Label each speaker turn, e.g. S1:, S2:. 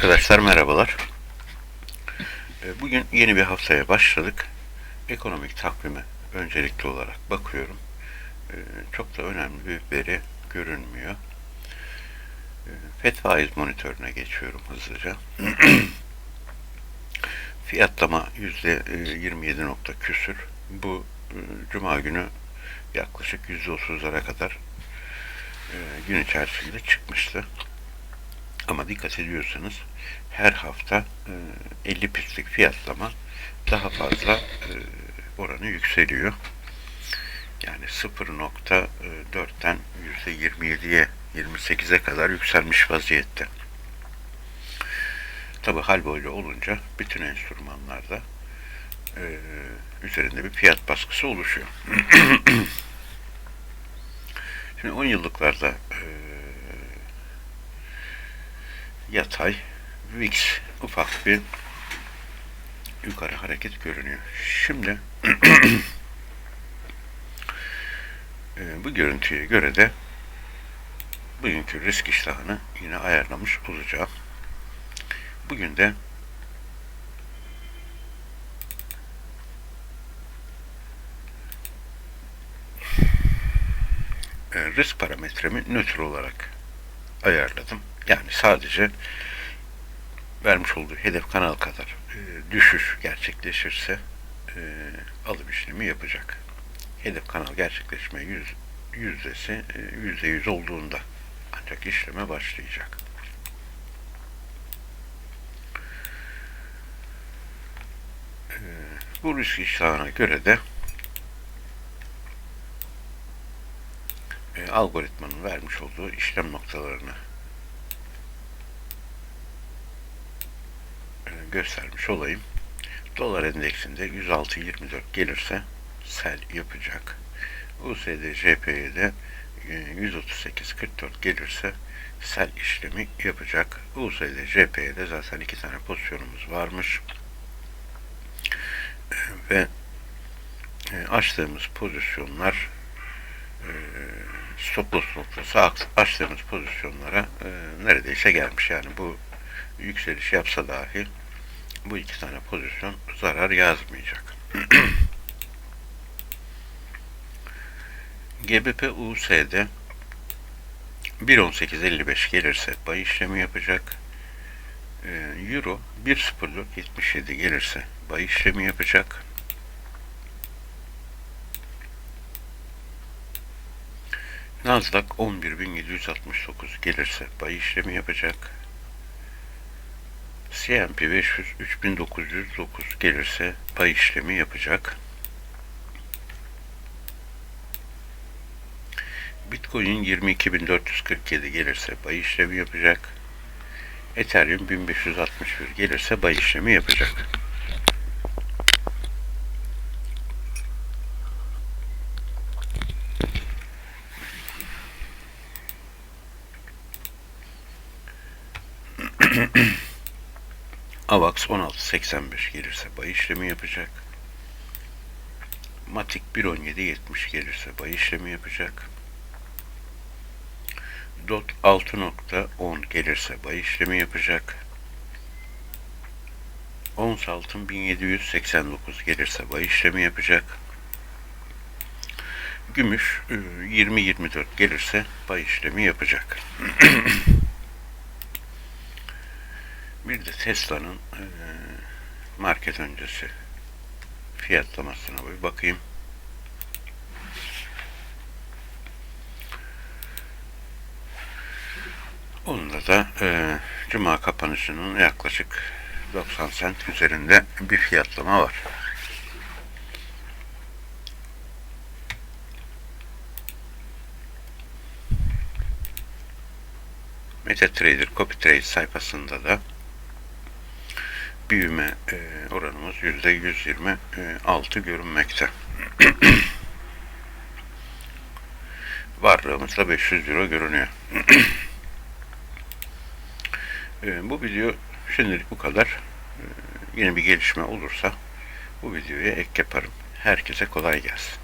S1: Arkadaşlar merhabalar. Bugün yeni bir haftaya başladık. Ekonomik takvime öncelikli olarak bakıyorum. Çok da önemli bir veri görünmüyor. FED faiz monitörüne geçiyorum hızlıca. Fiyatlama %27 nokta küsür. Bu Cuma günü yaklaşık %30'lara kadar gün içerisinde çıkmıştı. Ama dikkat ediyorsanız her hafta 50 pipslik fiyatlama daha fazla oranı yükseliyor. Yani 0.4'ten %27'ye 28'e kadar yükselmiş vaziyette. Tabi hal böyle olunca bütün enstrümanlarda üzerinde bir fiyat baskısı oluşuyor. Şimdi 10 yıllıklarda yatay VIX ufak bir yukarı hareket görünüyor. Şimdi bu görüntüye göre de bugünkü risk iştahını yine ayarlamış olacağım. Bugün de risk parametremi nötr olarak ayarladım. Yani sadece vermiş olduğu hedef kanal kadar düşüş gerçekleşirse alım işlemi yapacak. Hedef kanal gerçekleşme yüzdesi %100 olduğunda ancak işleme başlayacak. Bu risk iştahına göre de algoritmanın vermiş olduğu işlem noktalarını göstermiş olayım. Dolar endeksinde 106.24 gelirse sell yapacak. USD JP'ye de 138.44 gelirse sell işlemi yapacak. USD JP'ye de zaten 2 tane pozisyonumuz varmış. Ve açtığımız pozisyonlar stop loss noktası açtığımız pozisyonlara neredeyse gelmiş. Yani bu yükseliş yapsa dahi bu 2 tane pozisyon zarar yazmayacak. GBP USD 1.1855 gelirse buy işlemi yapacak. Euro 1.0477 gelirse buy işlemi yapacak. Nasdaq 11.769 gelirse buy işlemi yapacak. S&P 500 3909 gelirse buy işlemi yapacak. Bitcoin 22.447 gelirse buy işlemi yapacak. Ethereum 1561 gelirse buy işlemi yapacak. AVAX 16.85 gelirse buy işlemi yapacak. Matic 1.1770 gelirse buy işlemi yapacak. DOT 6.10 gelirse buy işlemi yapacak. Ons altın 1789 gelirse buy işlemi yapacak. Gümüş 20.24 gelirse buy işlemi yapacak. Bir de Tesla'nın market öncesi fiyatlamasına bir bakayım. Onda da Cuma kapanışının yaklaşık 90 sent üzerinde bir fiyatlama var. MetaTrader CopyTrade sayfasında da büyüme oranımız %126 görünmekte. Varlığımız da 500 euro görünüyor. Bu video şimdilik bu kadar. Yeni bir gelişme olursa bu videoya ek yaparım. Herkese kolay gelsin.